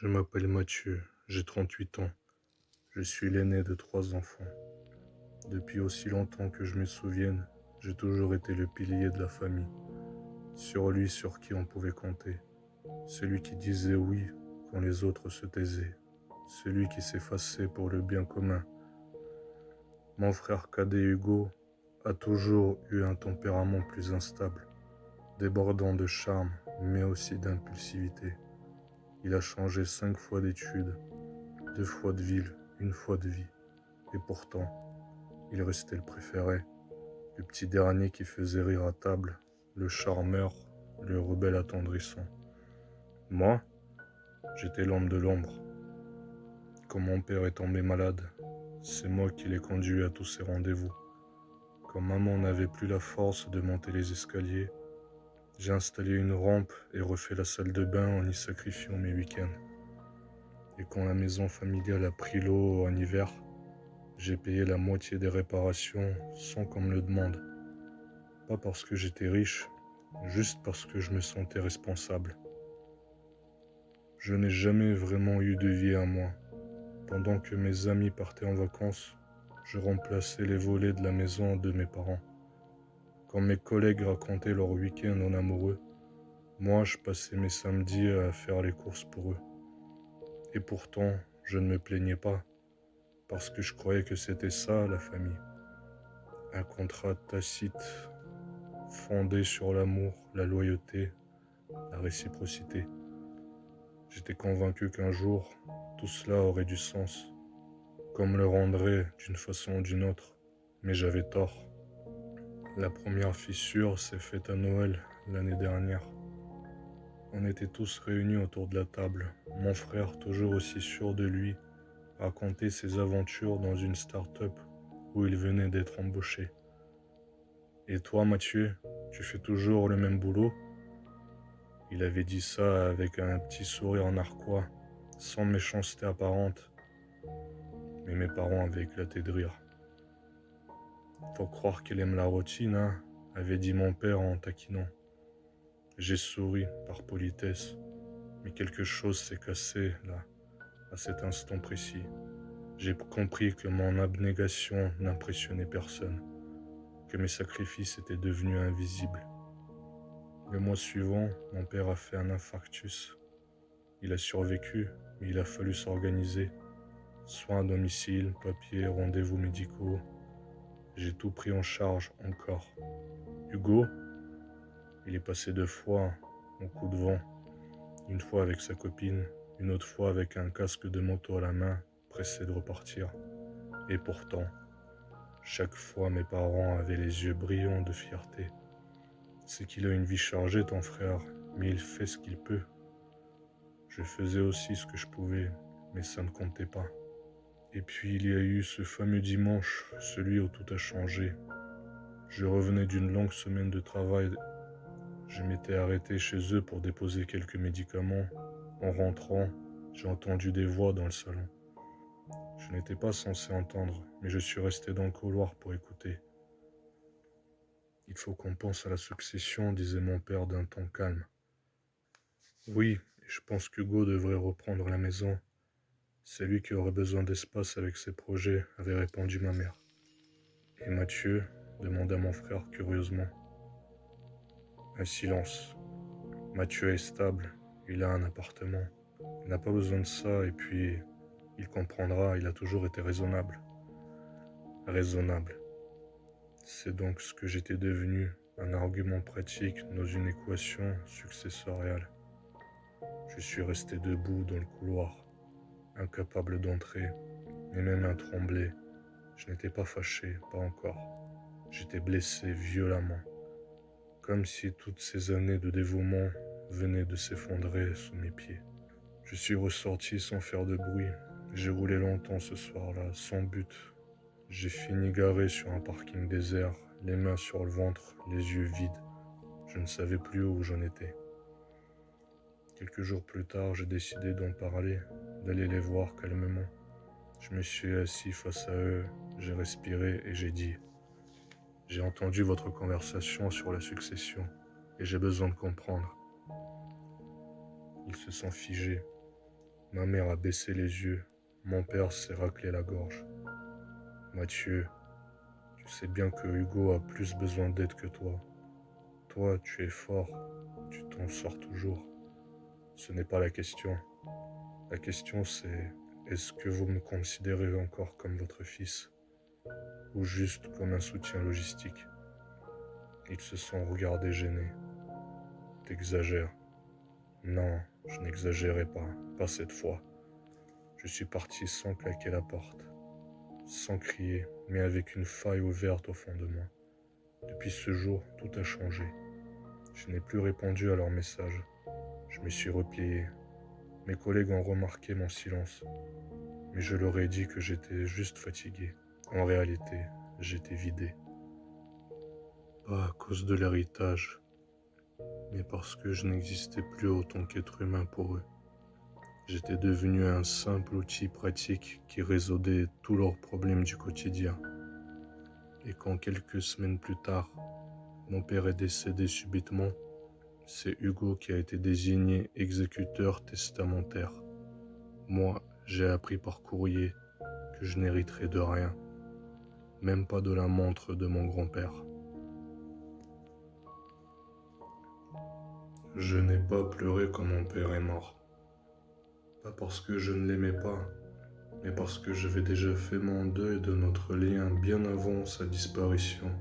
Je m'appelle Mathieu, j'ai 38 ans. Je suis l'aîné de 3 enfants. Depuis aussi longtemps que je me souvienne, j'ai toujours été le pilier de la famille. Sur qui on pouvait compter. Celui qui disait oui quand les autres se taisaient. Celui qui s'effaçait pour le bien commun. Mon frère cadet Hugo a toujours eu un tempérament plus instable, débordant de charme, mais aussi d'impulsivité. Il a changé 5 fois d'études, 2 fois de ville, 1 fois de vie. Et pourtant, il restait le préféré, le petit dernier qui faisait rire à table, le charmeur, le rebelle attendrissant. Moi, j'étais l'homme de l'ombre. Quand mon père est tombé malade, c'est moi qui l'ai conduit à tous ses rendez-vous. Quand maman n'avait plus la force de monter les escaliers, j'ai installé une rampe et refait la salle de bain en y sacrifiant mes week-ends. Et quand la maison familiale a pris l'eau en hiver, j'ai payé la moitié des réparations sans qu'on me le demande. Pas parce que j'étais riche, juste parce que je me sentais responsable. Je n'ai jamais vraiment eu de vie à moi. Pendant que mes amis partaient en vacances, je remplaçais les volets de la maison de mes parents. Quand mes collègues racontaient leur week-end en amoureux, moi je passais mes samedis à faire les courses pour eux. Et pourtant, je ne me plaignais pas, parce que je croyais que c'était ça la famille. Un contrat tacite, fondé sur l'amour, la loyauté, la réciprocité. J'étais convaincu qu'un jour, tout cela aurait du sens, comme le rendrait d'une façon ou d'une autre. Mais j'avais tort. La première fissure s'est faite à Noël l'année dernière. On était tous réunis autour de la table. Mon frère, toujours aussi sûr de lui, racontait ses aventures dans une start-up où il venait d'être embauché. Et toi, Mathieu, tu fais toujours le même boulot? Il avait dit ça avec un petit sourire narquois, sans méchanceté apparente. Mais mes parents avaient éclaté de rire. Faut croire qu'il aime la routine, hein, avait dit mon père en taquinant. J'ai souri par politesse, mais quelque chose s'est cassé là, à cet instant précis. J'ai compris que mon abnégation n'impressionnait personne, que mes sacrifices étaient devenus invisibles. Le mois suivant, mon père a fait un infarctus. Il a survécu, mais il a fallu s'organiser. Soins à domicile, papiers, rendez-vous médicaux. J'ai tout pris en charge encore. Hugo, il est passé 2 fois au coup de vent. Une fois avec sa copine, une autre fois avec un casque de moto à la main, pressé de repartir. Et pourtant, chaque fois mes parents avaient les yeux brillants de fierté. C'est qu'il a une vie chargée, ton frère, mais il fait ce qu'il peut. Je faisais aussi ce que je pouvais, mais ça ne comptait pas. Et puis il y a eu ce fameux dimanche, celui où tout a changé. Je revenais d'une longue semaine de travail. Je m'étais arrêté chez eux pour déposer quelques médicaments. En rentrant, j'ai entendu des voix dans le salon. Je n'étais pas censé entendre, mais je suis resté dans le couloir pour écouter. Il faut qu'on pense à la succession, disait mon père d'un ton calme. Oui, et je pense qu'Hugo devrait reprendre la maison. C'est lui qui aurait besoin d'espace avec ses projets, avait répondu ma mère. Et Mathieu demanda mon frère curieusement. Un silence. Mathieu est stable, il a un appartement. Il n'a pas besoin de ça et puis il comprendra, il a toujours été raisonnable. Raisonnable. C'est donc ce que j'étais devenu, un argument pratique dans une équation successoriale. Je suis resté debout dans le couloir, incapable d'entrer, et même à trembler. Je n'étais pas fâché, pas encore. J'étais blessé violemment, comme si toutes ces années de dévouement venaient de s'effondrer sous mes pieds. Je suis ressorti sans faire de bruit. J'ai roulé longtemps ce soir-là, sans but. J'ai fini garé sur un parking désert, les mains sur le ventre, les yeux vides. Je ne savais plus où j'en étais. Quelques jours plus tard, j'ai décidé d'en parler, d'aller les voir calmement. Je me suis assis face à eux, j'ai respiré et j'ai dit « J'ai entendu votre conversation sur la succession et j'ai besoin de comprendre. » Ils se sont figés. Ma mère a baissé les yeux. Mon père s'est raclé la gorge. Mathieu, tu sais bien que Hugo a plus besoin d'aide que toi. Toi, tu es fort. Tu t'en sors toujours. Ce n'est pas la question. La question c'est, est-ce que vous me considérez encore comme votre fils ou juste comme un soutien logistique? Ils se sont regardés gênés. T'exagères. Non, je n'exagérais pas, pas cette fois. Je suis parti sans claquer la porte, sans crier, mais avec une faille ouverte au fond de moi. Depuis ce jour, tout a changé. Je n'ai plus répondu à leurs messages. Je me suis replié. Mes collègues ont remarqué mon silence, mais je leur ai dit que j'étais juste fatigué. En réalité, j'étais vidé. Pas à cause de l'héritage, mais parce que je n'existais plus autant qu'être humain pour eux. J'étais devenu un simple outil pratique qui résoudait tous leurs problèmes du quotidien. Et quand quelques semaines plus tard, mon père est décédé subitement, c'est Hugo qui a été désigné exécuteur testamentaire. Moi, j'ai appris par courrier que je n'hériterais de rien, même pas de la montre de mon grand-père. Je n'ai pas pleuré quand mon père est mort. Pas parce que je ne l'aimais pas, mais parce que j'avais déjà fait mon deuil de notre lien bien avant sa disparition.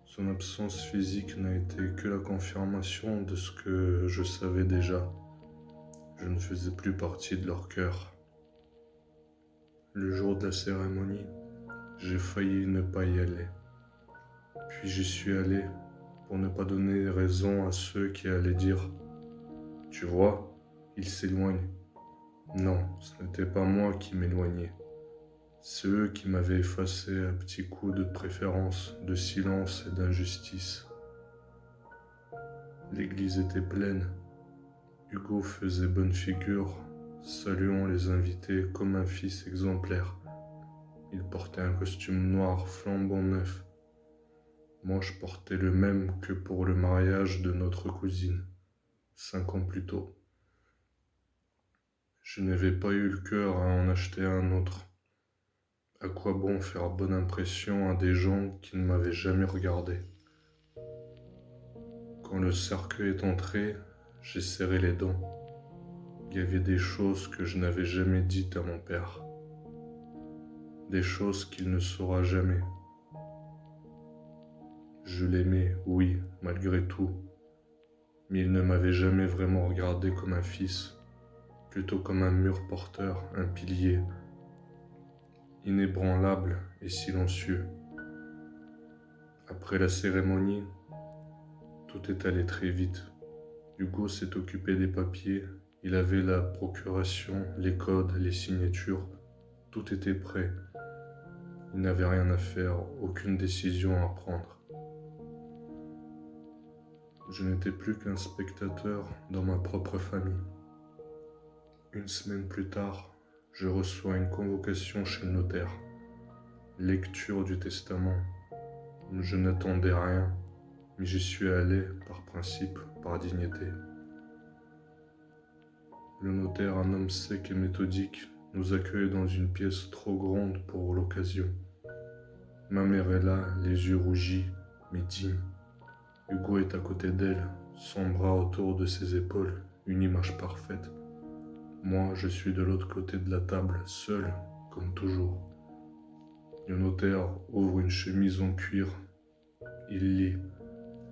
Son absence physique n'a été que la confirmation de ce que je savais déjà. Je ne faisais plus partie de leur cœur. Le jour de la cérémonie, j'ai failli ne pas y aller. Puis j'y suis allé pour ne pas donner raison à ceux qui allaient dire « Tu vois, il s'éloigne ». Non, ce n'était pas moi qui m'éloignais. C'est eux qui m'avaient effacé à petits coups de préférence, de silence et d'injustice. L'église était pleine. Hugo faisait bonne figure, saluant les invités comme un fils exemplaire. Il portait un costume noir flambant neuf. Moi, je portais le même que pour le mariage de notre cousine, 5 ans plus tôt. Je n'avais pas eu le cœur à en acheter un autre. À quoi bon faire bonne impression à des gens qui ne m'avaient jamais regardé? Quand le cercueil est entré, j'ai serré les dents. Il y avait des choses que je n'avais jamais dites à mon père. Des choses qu'il ne saura jamais. Je l'aimais, oui, malgré tout. Mais il ne m'avait jamais vraiment regardé comme un fils, plutôt comme un mur porteur, un pilier, inébranlable et silencieux. Après la cérémonie, tout est allé très vite. Hugo s'est occupé des papiers, il avait la procuration, les codes, les signatures, tout était prêt. Il n'avait rien à faire, aucune décision à prendre. Je n'étais plus qu'un spectateur dans ma propre famille. Une semaine plus tard, je reçois une convocation chez le notaire. Lecture du testament. Je n'attendais rien, mais j'y suis allé par principe, par dignité. Le notaire, un homme sec et méthodique, nous accueille dans une pièce trop grande pour l'occasion. Ma mère est là, les yeux rougis, mais digne. Hugo est à côté d'elle, son bras autour de ses épaules, une image parfaite. Moi, je suis de l'autre côté de la table, seul, comme toujours. Le notaire ouvre une chemise en cuir. Il lit.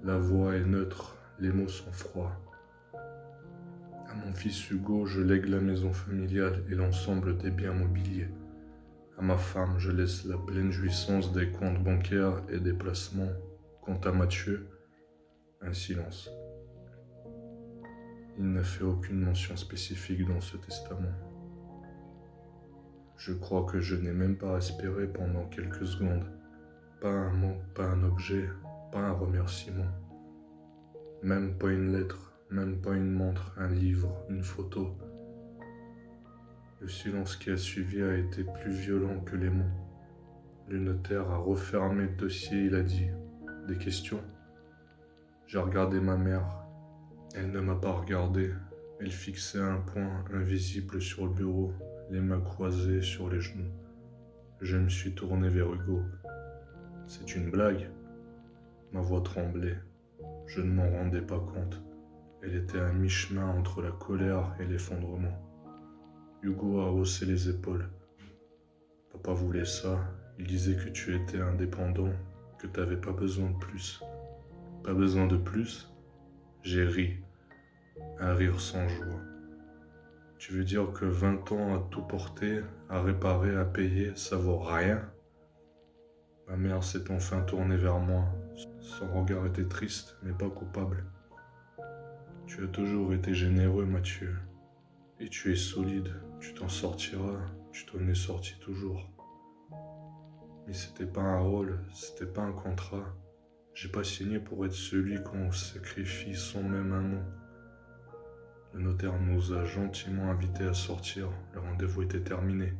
La voix est neutre, les mots sont froids. À mon fils Hugo, je lègue la maison familiale et l'ensemble des biens mobiliers. À ma femme, je laisse la pleine jouissance des comptes bancaires et des placements. Quant à Mathieu, un silence. Il n'a fait aucune mention spécifique dans ce testament. Je crois que je n'ai même pas respiré pendant quelques secondes. Pas un mot, pas un objet, pas un remerciement. Même pas une lettre, même pas une montre, un livre, une photo. Le silence qui a suivi a été plus violent que les mots. Le notaire a refermé le dossier, il a dit « Des questions ?» J'ai regardé ma mère. Elle ne m'a pas regardé. Elle fixait un point invisible sur le bureau, les mains croisées sur les genoux. Je me suis tourné vers Hugo. C'est une blague? Ma voix tremblait. Je ne m'en rendais pas compte. Elle était à mi-chemin entre la colère et l'effondrement. Hugo a haussé les épaules. Papa voulait ça. Il disait que tu étais indépendant, que tu n'avais pas besoin de plus. Pas besoin de plus? J'ai ri. Un rire sans joie. Tu veux dire que 20 ans à tout porter, à réparer, à payer, ça vaut rien? Ma mère s'est enfin tournée vers moi. Son regard était triste, mais pas coupable. Tu as toujours été généreux, Mathieu. Et tu es solide. Tu t'en sortiras. Tu t'en es sorti toujours. Mais c'était pas un rôle, c'était pas un contrat. J'ai pas signé pour être celui qu'on sacrifie sans même un nom. Le notaire nous a gentiment invités à sortir. Le rendez-vous était terminé.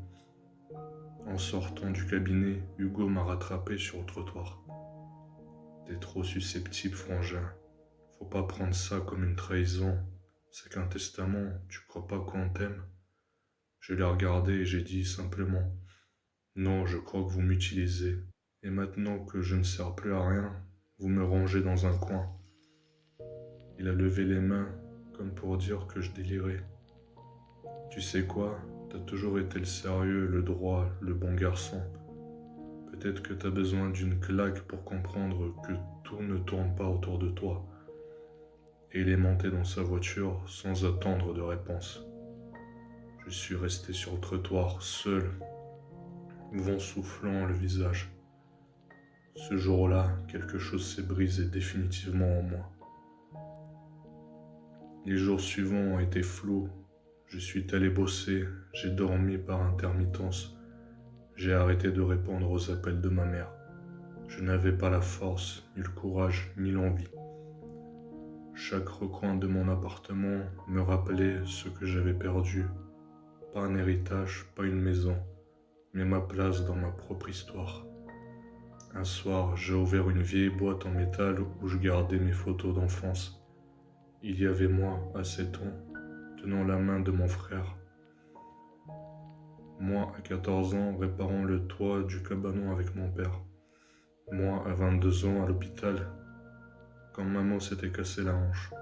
En sortant du cabinet, Hugo m'a rattrapé sur le trottoir. T'es trop susceptible, frangin. Faut pas prendre ça comme une trahison. C'est qu'un testament, tu crois pas qu'on t'aime? Je l'ai regardé et j'ai dit simplement: non, je crois que vous m'utilisez. Et maintenant que je ne sers plus à rien, vous me rangez dans un coin. Il a levé les mains comme pour dire que je délirais. Tu sais quoi? T'as toujours été le sérieux, le droit, le bon garçon. Peut-être que t'as besoin d'une claque pour comprendre que tout ne tourne pas autour de toi. Et il est monté dans sa voiture sans attendre de réponse. Je suis resté sur le trottoir, seul, vent soufflant le visage. Ce jour-là, quelque chose s'est brisé définitivement en moi. Les jours suivants ont été flous. Je suis allé bosser, j'ai dormi par intermittence. J'ai arrêté de répondre aux appels de ma mère. Je n'avais pas la force, ni le courage, ni l'envie. Chaque recoin de mon appartement me rappelait ce que j'avais perdu. Pas un héritage, pas une maison, mais ma place dans ma propre histoire. Un soir, j'ai ouvert une vieille boîte en métal où je gardais mes photos d'enfance. Il y avait moi, à 7 ans, tenant la main de mon frère. Moi, à 14 ans, réparant le toit du cabanon avec mon père. Moi, à 22 ans, à l'hôpital, quand maman s'était cassé la hanche.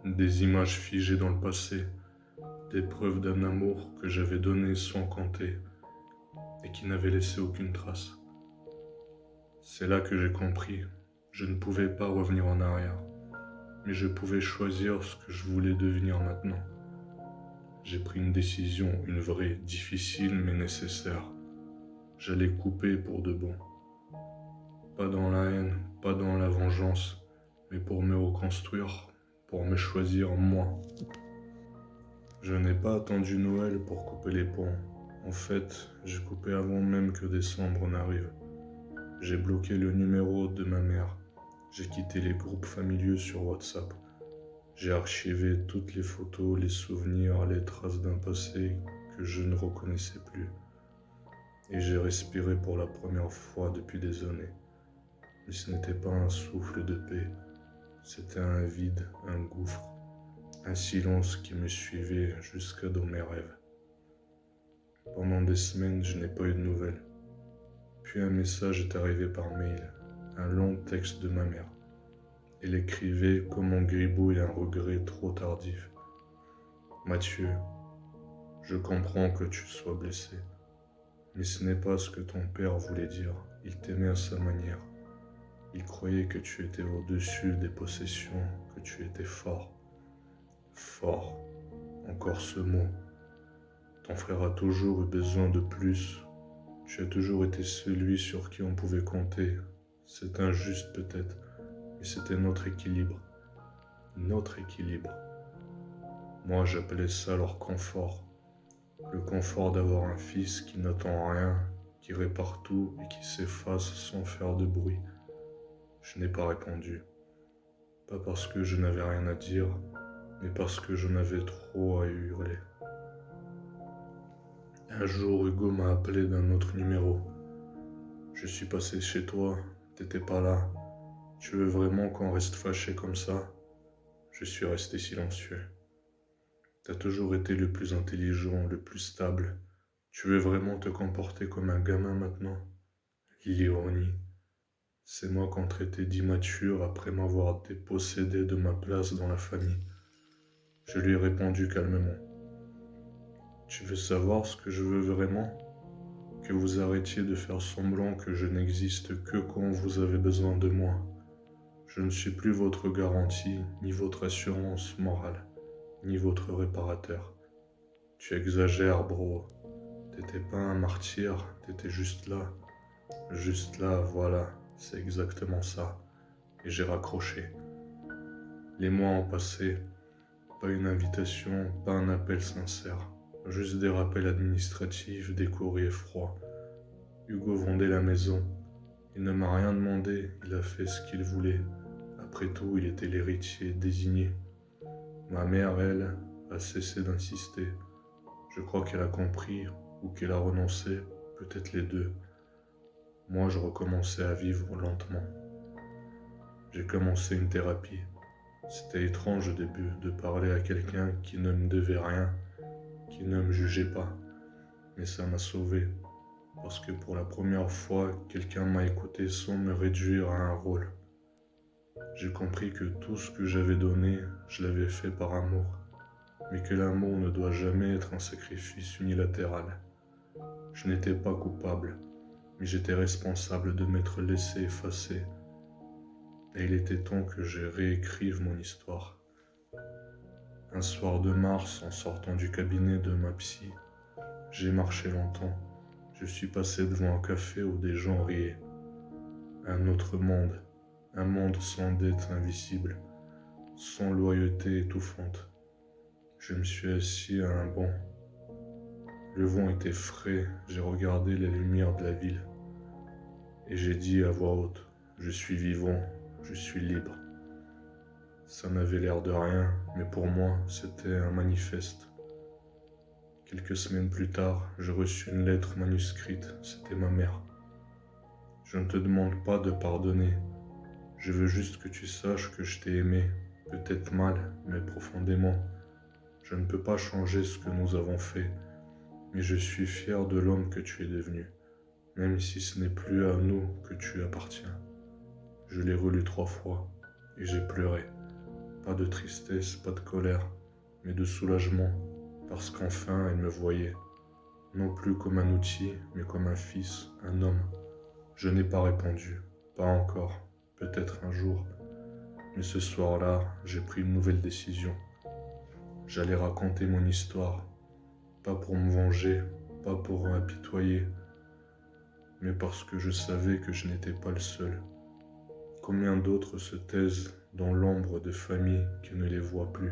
Des images figées dans le passé, des preuves d'un amour que j'avais donné sans compter et qui n'avait laissé aucune trace. C'est là que j'ai compris, je ne pouvais pas revenir en arrière, mais je pouvais choisir ce que je voulais devenir maintenant. J'ai pris une décision, une vraie, difficile mais nécessaire. J'allais couper pour de bon. Pas dans la haine, pas dans la vengeance, mais pour me reconstruire, pour me choisir moi. Je n'ai pas attendu Noël pour couper les ponts. En fait, j'ai coupé avant même que décembre n'arrive. J'ai bloqué le numéro de ma mère. J'ai quitté les groupes familiaux sur WhatsApp. J'ai archivé toutes les photos, les souvenirs, les traces d'un passé que je ne reconnaissais plus. Et j'ai respiré pour la première fois depuis des années. Mais ce n'était pas un souffle de paix. C'était un vide, un gouffre, un silence qui me suivait jusqu'à dans mes rêves. Pendant des semaines, je n'ai pas eu de nouvelles. Puis un message est arrivé par mail, un long texte de ma mère. Elle écrivait comme on gribouille un regret trop tardif. Mathieu, je comprends que tu sois blessé, mais ce n'est pas ce que ton père voulait dire. Il t'aimait à sa manière. Il croyait que tu étais au-dessus des possessions, que tu étais fort. Fort, encore ce mot. Ton frère a toujours eu besoin de plus. Tu as toujours été celui sur qui on pouvait compter. C'est injuste peut-être, mais c'était notre équilibre. Notre équilibre. Moi, j'appelais ça leur confort. Le confort d'avoir un fils qui n'attend rien, qui répare tout et qui s'efface sans faire de bruit. Je n'ai pas répondu. Pas parce que je n'avais rien à dire, mais parce que j'en avais trop à hurler. Un jour, Hugo m'a appelé d'un autre numéro. Je suis passé chez toi, t'étais pas là. Tu veux vraiment qu'on reste fâché comme ça? Je suis resté silencieux. T'as toujours été le plus intelligent, le plus stable. Tu veux vraiment te comporter comme un gamin maintenant? L'ironie. C'est moi qu'on traitait d'immature après m'avoir dépossédé de ma place dans la famille. Je lui ai répondu calmement. Tu veux savoir ce que je veux vraiment? Que vous arrêtiez de faire semblant que je n'existe que quand vous avez besoin de moi. Je ne suis plus votre garantie, ni votre assurance morale, ni votre réparateur. Tu exagères, bro. T'étais pas un martyr, t'étais juste là. Juste là, voilà, c'est exactement ça. Et j'ai raccroché. Les mois ont passé, pas une invitation, pas un appel sincère. Juste des rappels administratifs, des courriers froids. Hugo vendait la maison. Il ne m'a rien demandé, il a fait ce qu'il voulait. Après tout, il était l'héritier désigné. Ma mère, elle, a cessé d'insister. Je crois qu'elle a compris ou qu'elle a renoncé, peut-être les deux. Moi, je recommençais à vivre lentement. J'ai commencé une thérapie. C'était étrange au début de parler à quelqu'un qui ne me devait rien, qui ne me jugeait pas. Mais ça m'a sauvé. Parce que pour la première fois, quelqu'un m'a écouté sans me réduire à un rôle. J'ai compris que tout ce que j'avais donné, je l'avais fait par amour. Mais que l'amour ne doit jamais être un sacrifice unilatéral. Je n'étais pas coupable, mais j'étais responsable de m'être laissé effacer. Et il était temps que je réécrive mon histoire. Un soir de mars, en sortant du cabinet de ma psy, j'ai marché longtemps. Je suis passé devant un café où des gens riaient. Un autre monde, un monde sans dette invisible, sans loyauté étouffante. Je me suis assis à un banc. Le vent était frais, j'ai regardé les lumières de la ville. Et j'ai dit à voix haute, je suis vivant, je suis libre. Ça n'avait l'air de rien, mais pour moi, c'était un manifeste. Quelques semaines plus tard, je reçus une lettre manuscrite, c'était ma mère. Je ne te demande pas de pardonner, je veux juste que tu saches que je t'ai aimé, peut-être mal, mais profondément. Je ne peux pas changer ce que nous avons fait, mais je suis fier de l'homme que tu es devenu, même si ce n'est plus à nous que tu appartiens. Je l'ai relu 3 fois et j'ai pleuré. Pas de tristesse, pas de colère, mais de soulagement, parce qu'enfin elle me voyait, non plus comme un outil, mais comme un fils, un homme. Je n'ai pas répondu, pas encore, peut-être un jour, mais ce soir-là, j'ai pris une nouvelle décision. J'allais raconter mon histoire, pas pour me venger, pas pour m'apitoyer, mais parce que je savais que je n'étais pas le seul. Combien d'autres se taisent dans l'ombre de familles qui ne les voient plus?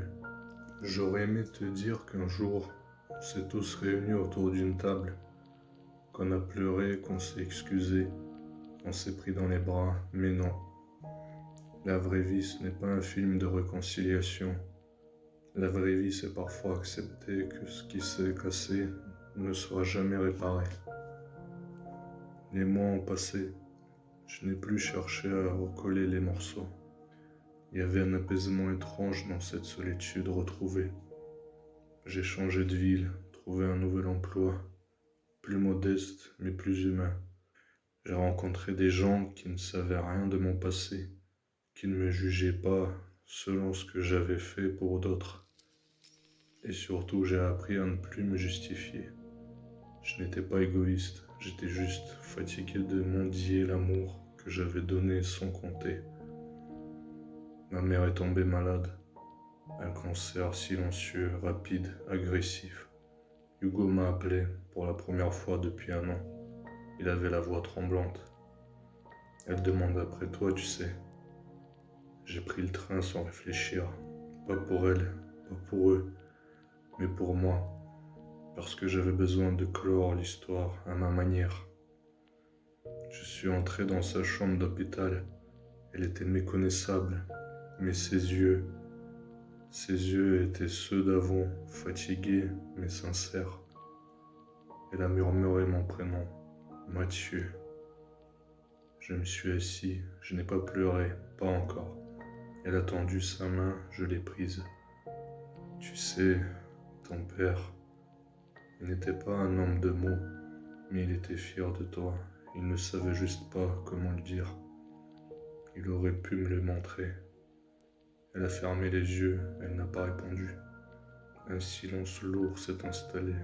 J'aurais aimé te dire qu'un jour, on s'est tous réunis autour d'une table, qu'on a pleuré, qu'on s'est excusé, qu'on s'est pris dans les bras, mais non. La vraie vie, ce n'est pas un film de réconciliation. La vraie vie, c'est parfois accepter que ce qui s'est cassé ne sera jamais réparé. Les mois ont passé, je n'ai plus cherché à recoller les morceaux. Il y avait un apaisement étrange dans cette solitude retrouvée. J'ai changé de ville, trouvé un nouvel emploi, plus modeste mais plus humain. J'ai rencontré des gens qui ne savaient rien de mon passé, qui ne me jugeaient pas selon ce que j'avais fait pour d'autres. Et surtout, j'ai appris à ne plus me justifier. Je n'étais pas égoïste, j'étais juste fatigué de mendier l'amour que j'avais donné sans compter. Ma mère est tombée malade. Un cancer silencieux, rapide, agressif. Hugo m'a appelé pour la première fois depuis 1 an. Il avait la voix tremblante. Elle demande après toi, tu sais. J'ai pris le train sans réfléchir. Pas pour elle, pas pour eux, mais pour moi. Parce que j'avais besoin de clore l'histoire à ma manière. Je suis entré dans sa chambre d'hôpital. Elle était méconnaissable, mais ses yeux étaient ceux d'avant, fatigués mais sincères. Elle a murmuré mon prénom, Mathieu. Je me suis assis, je n'ai pas pleuré, pas encore. Elle a tendu sa main, je l'ai prise. Tu sais, Ton père, il n'était pas un homme de mots, mais il était fier de toi. Il ne savait juste pas comment le dire. Il aurait pu me le montrer. Elle a fermé les yeux, elle n'a pas répondu. Un silence lourd s'est installé,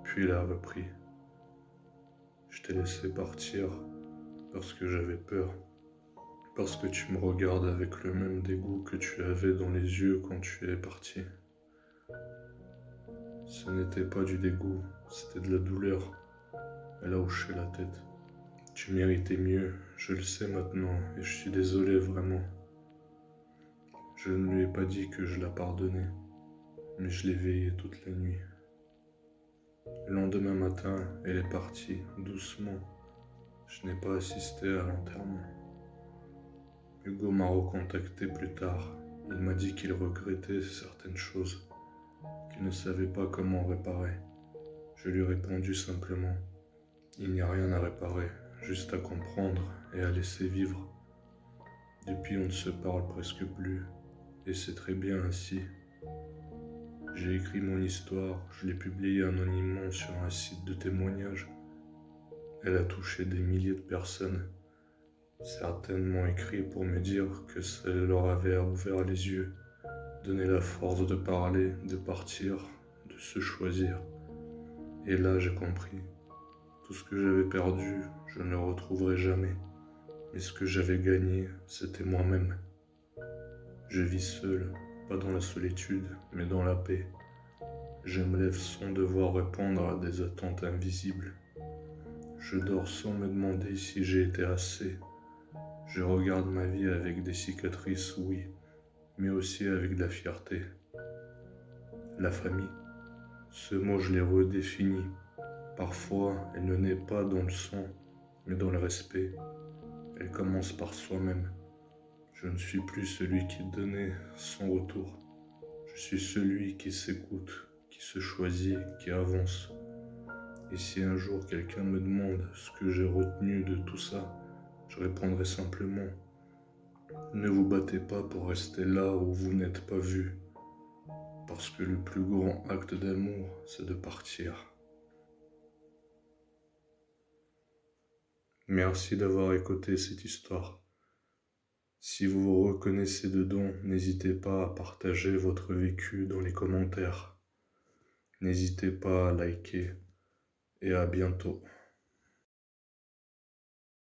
puis elle a repris. Je t'ai laissé partir parce que j'avais peur, parce que tu me regardes avec le même dégoût que tu avais dans les yeux quand tu es parti. Ce n'était pas du dégoût, c'était de la douleur. Elle a hoché la tête. Tu méritais mieux, je le sais maintenant, et je suis désolé vraiment. Je ne lui ai pas dit que je la pardonnais, mais je l'ai veillée toute la nuit. Le lendemain matin, elle est partie, doucement. Je n'ai pas assisté à l'enterrement. Hugo m'a recontacté plus tard. Il m'a dit qu'il regrettait certaines choses, qu'il ne savait pas comment réparer. Je lui ai répondu simplement, il n'y a rien à réparer, juste à comprendre et à laisser vivre. Depuis, on ne se parle presque plus, et c'est très bien ainsi. J'ai écrit mon histoire, je l'ai publiée anonymement sur un site de témoignages. Elle a touché des milliers de personnes, certainement écrit pour me dire que ça leur avait ouvert les yeux, donné la force de parler, de partir, de se choisir. Et là, j'ai compris. Tout ce que j'avais perdu, je ne le retrouverai jamais. Mais ce que j'avais gagné, c'était moi-même. Je vis seul, pas dans la solitude, mais dans la paix. Je me lève sans devoir répondre à des attentes invisibles. Je dors sans me demander si j'ai été assez. Je regarde ma vie avec des cicatrices, oui, mais aussi avec de la fierté. La famille, ce mot je l'ai redéfini. Parfois, elle ne naît pas dans le sang, mais dans le respect. Elle commence par soi-même. Je ne suis plus celui qui donnait sans retour. Je suis celui qui s'écoute, qui se choisit, qui avance. Et si un jour quelqu'un me demande ce que j'ai retenu de tout ça, je répondrai simplement, ne vous battez pas pour rester là où vous n'êtes pas vu, parce que le plus grand acte d'amour, c'est de partir. Merci d'avoir écouté cette histoire. Si vous vous reconnaissez dedans, n'hésitez pas à partager votre vécu dans les commentaires. N'hésitez pas à liker et à bientôt.